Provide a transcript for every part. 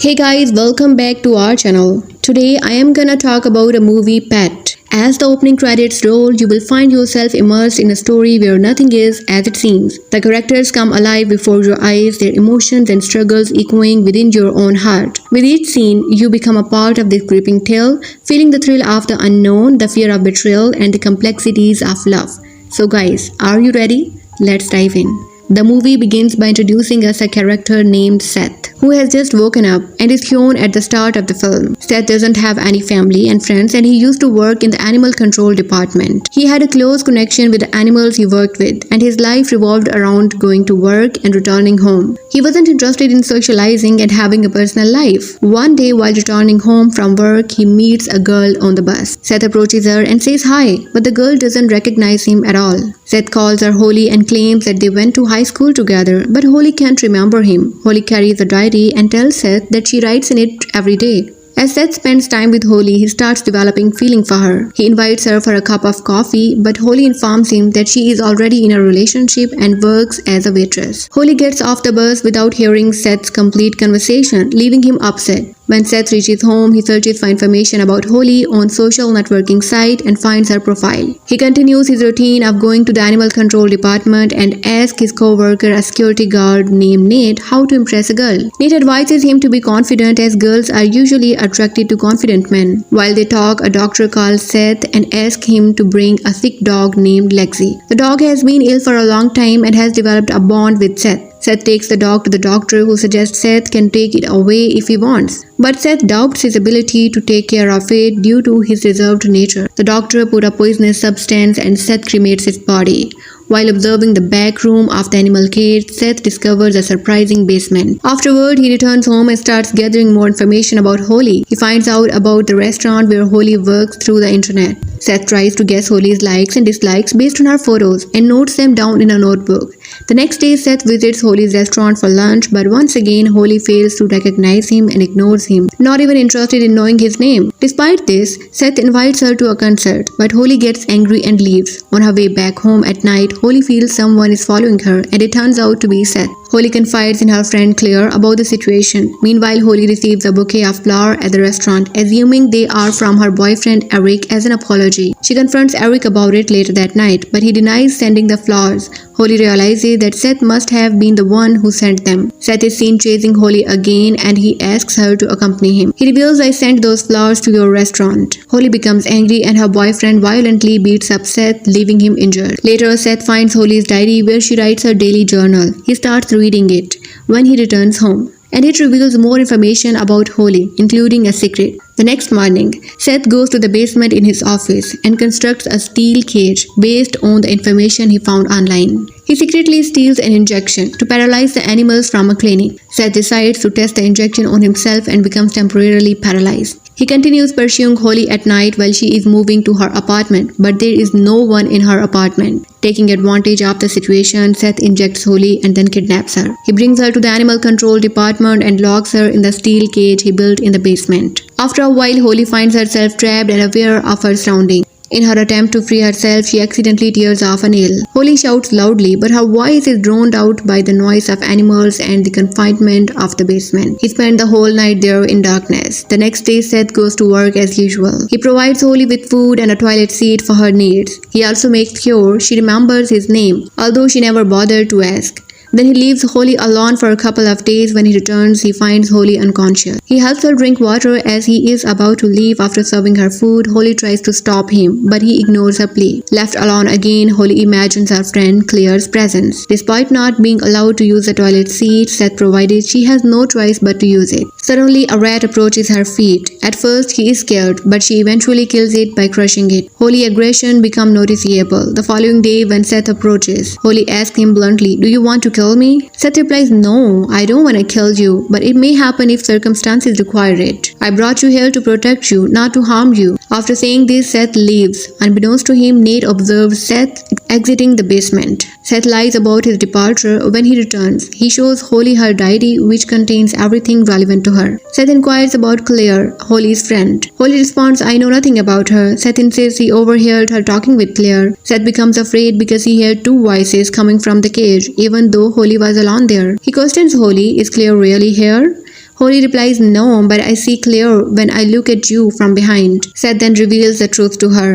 Hey guys, welcome back to our channel. Today I am gonna talk about a movie Pet. As the opening credits roll, you will find yourself immersed in a story where nothing is as it seems. The characters come alive before your eyes, their emotions and struggles echoing within your own heart. With each scene, you become a part of this gripping tale, feeling the thrill of the unknown, the fear of betrayal, and the complexities of love. So guys, are you ready? Let's dive in. The movie begins by introducing us a character named Seth, who has just woken up and is shown at the start of the film. Seth doesn't have any family and friends, and he used to work in the animal control department. He had a close connection with the animals he worked with, and his life revolved around going to work and returning home. He wasn't interested in socializing and having a personal life. One day, while returning home from work, he meets a girl on the bus. Seth approaches her and says hi, but the girl doesn't recognize him at all. Seth calls her Holly and claims that they went to high school together, but Holly can't remember him. Holly carries a diary and tells Seth that she writes in it every day. As Seth spends time with Holly, he starts developing feeling for her. He invites her for a cup of coffee, but Holly informs him that she is already in a relationship and works as a waitress. Holly gets off the bus without hearing Seth's complete conversation, leaving him upset. When Seth reaches home, he searches for information about Holly on social networking site and finds her profile. He continues his routine of going to the animal control department and asks his co-worker, a security guard named Nate, how to impress a girl. Nate advises him to be confident as girls are usually attracted to confident men. While they talk, a doctor calls Seth and asks him to bring a sick dog named Lexi. The dog has been ill for a long time and has developed a bond with Seth. Seth takes the dog to the doctor, who suggests Seth can take it away if he wants. But Seth doubts his ability to take care of it due to his reserved nature. The doctor put a poisonous substance and Seth cremates his body. While observing the back room of the animal cage, Seth discovers a surprising basement. Afterward, he returns home and starts gathering more information about Holly. He finds out about the restaurant where Holly works through the internet. Seth tries to guess Holly's likes and dislikes based on her photos and notes them down in a notebook. The next day, Seth visits Holly's restaurant for lunch, but once again, Holly fails to recognize him and ignores him, not even interested in knowing his name. Despite this, Seth invites her to a concert, but Holly gets angry and leaves. On her way back home at night, Holly feels someone is following her, and it turns out to be Seth. Holly confides in her friend Claire about the situation. Meanwhile, Holly receives a bouquet of flowers at the restaurant, assuming they are from her boyfriend Eric as an apology. She confronts Eric about it later that night, but he denies sending the flowers. Holly realizes that Seth must have been the one who sent them. Seth is seen chasing Holly again and he asks her to accompany him. He reveals, I sent those flowers to your restaurant. Holly becomes angry and her boyfriend violently beats up Seth, leaving him injured. Later, Seth finds Holly's diary where she writes her daily journal. He starts reading it when he returns home, and it reveals more information about Holly, including a secret. The next morning, Seth goes to the basement in his office and constructs a steel cage based on the information he found online. He secretly steals an injection to paralyze the animals from a clinic. Seth decides to test the injection on himself and becomes temporarily paralyzed. He continues pursuing Holly at night while she is moving to her apartment, but there is no one in her apartment. Taking advantage of the situation, Seth injects Holly and then kidnaps her. He brings her to the animal control department and locks her in the steel cage he built in the basement. After a while, Holly finds herself trapped and aware of her surroundings. In her attempt to free herself, she accidentally tears off a nail. Holly shouts loudly, but her voice is drowned out by the noise of animals and the confinement of the basement. He spent the whole night there in darkness. The next day, Seth goes to work as usual. He provides Holly with food and a toilet seat for her needs. He also makes sure she remembers his name, although she never bothered to ask. Then he leaves Holly alone for a couple of days. When he returns, he finds Holly unconscious. He helps her drink water as he is about to leave after serving her food. Holly tries to stop him, but he ignores her plea. Left alone again, Holly imagines her friend Claire's presence. Despite not being allowed to use the toilet seat Seth provided, she has no choice but to use it. Suddenly, a rat approaches her feet. At first, he is scared, but she eventually kills it by crushing it. Holly's aggression becomes noticeable. The following day, when Seth approaches, Holly asks him bluntly, do you want to kill me? Seth replies, no, I don't want to kill you, but it may happen if circumstances require it. I brought you here to protect you, not to harm you. After saying this, Seth leaves. Unbeknownst to him, Nate observes Seth exiting the basement. Seth lies about his departure. When he returns, he shows Holly her diary, which contains everything relevant to her. Seth inquires about Claire, Holly's friend. Holly responds, I know nothing about her. Seth insists he overheard her talking with Claire. Seth becomes afraid because he heard two voices coming from the cage, even though Holly was alone there. He questions Holly, is Claire really here? Holly replies, "No, but I see Claire when I look at you from behind." Seth then reveals the truth to her.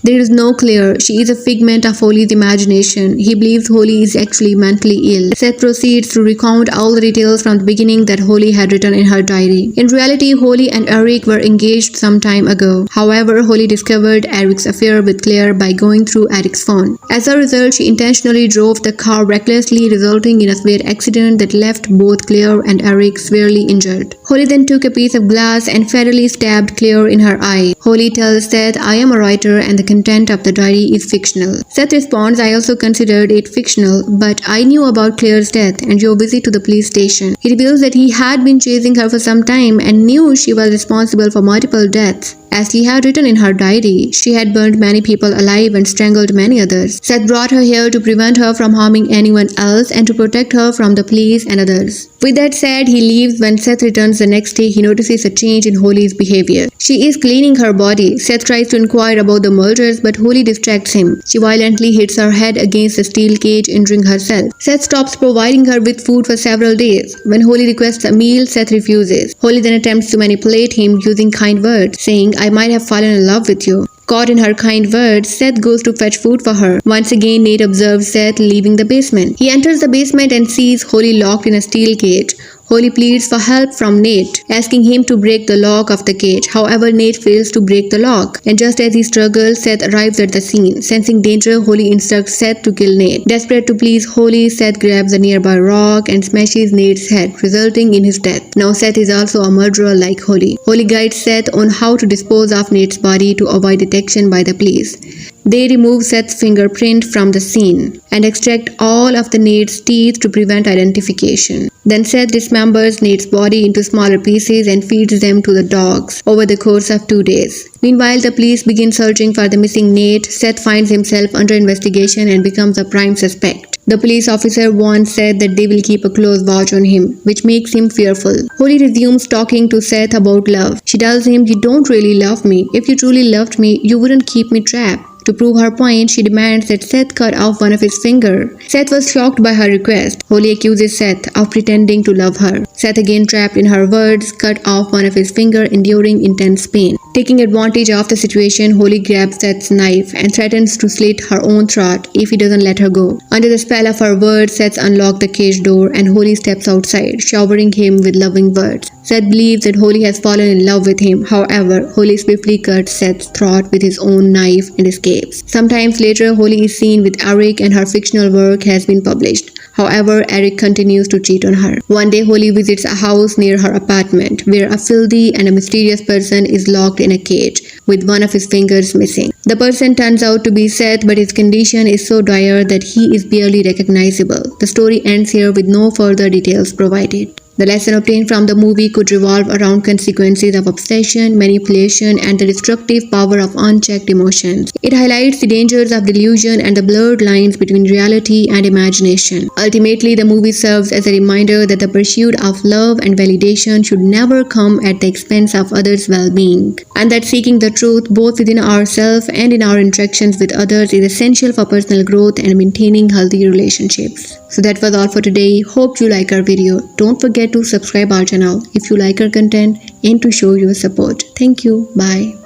There is no Claire. She is a figment of Holly's imagination. He believes Holly is actually mentally ill. Seth proceeds to recount all the details from the beginning that Holly had written in her diary. In reality, Holly and Eric were engaged some time ago. However, Holly discovered Eric's affair with Claire by going through Eric's phone. As a result, she intentionally drove the car recklessly, resulting in a severe accident that left both Claire and Eric severely injured. Holly then took a piece of glass and fatally stabbed Claire in her eye. Holly tells Seth, "I am a writer and the content of the diary is fictional." Seth responds, "I also considered it fictional, but I knew about Claire's death and your visit to the police station." He reveals that he had been chasing her for some time and knew she was responsible for multiple deaths. As he had written in her diary, she had burned many people alive and strangled many others. Seth brought her here to prevent her from harming anyone else and to protect her from the police and others. With that said, he leaves. When Seth returns the next day, he notices a change in Holly's behavior. She is cleaning her body. Seth tries to inquire about the murders, but Holly distracts him. She violently hits her head against the steel cage, injuring herself. Seth stops providing her with food for several days. When Holly requests a meal, Seth refuses. Holly then attempts to manipulate him using kind words, saying, "I might have fallen in love with you." Caught in her kind words, Seth goes to fetch food for her. Once again, Nate observes Seth leaving the basement. He enters the basement and sees Holly locked in a steel cage. Holly pleads for help from Nate, asking him to break the lock of the cage. However, Nate fails to break the lock, and just as he struggles, Seth arrives at the scene. Sensing danger, Holly instructs Seth to kill Nate. Desperate to please Holly, Seth grabs a nearby rock and smashes Nate's head, resulting in his death. Now Seth is also a murderer like Holly. Holly guides Seth on how to dispose of Nate's body to avoid detection by the police. They remove Seth's fingerprint from the scene and extract all of the Nate's teeth to prevent identification. Then Seth dismembers Nate's body into smaller pieces and feeds them to the dogs over the course of 2 days. Meanwhile, the police begin searching for the missing Nate. Seth finds himself under investigation and becomes a prime suspect. The police officer warns Seth that they will keep a close watch on him, which makes him fearful. Holly resumes talking to Seth about love. She tells him, "You don't really love me. If you truly loved me, you wouldn't keep me trapped." To prove her point, she demands that Seth cut off one of his fingers. Seth was shocked by her request. Holly accuses Seth of pretending to love her. Seth, again trapped in her words, cut off one of his fingers, enduring intense pain. Taking advantage of the situation, Holly grabs Seth's knife and threatens to slit her own throat if he doesn't let her go. Under the spell of her words, Seth unlocks the cage door and Holly steps outside, showering him with loving words. Seth believes that Holly has fallen in love with him. However, Holly swiftly cuts Seth's throat with his own knife and escapes. Sometimes later, Holly is seen with Eric and her fictional work has been published. However, Eric continues to cheat on her. One day, Holly visits a house near her apartment where a filthy and a mysterious person is locked in a cage with one of his fingers missing. The person turns out to be Seth, but his condition is so dire that he is barely recognizable. The story ends here with no further details provided. The lesson obtained from the movie could revolve around consequences of obsession, manipulation, and the destructive power of unchecked emotions. It highlights the dangers of delusion and the blurred lines between reality and imagination. Ultimately, the movie serves as a reminder that the pursuit of love and validation should never come at the expense of others' well-being, and that seeking the truth both within ourselves and in our interactions with others is essential for personal growth and maintaining healthy relationships. So that was all for today. Hope you like our video. Don't forget to subscribe our channel if you like our content and to show your support. Thank you. Bye.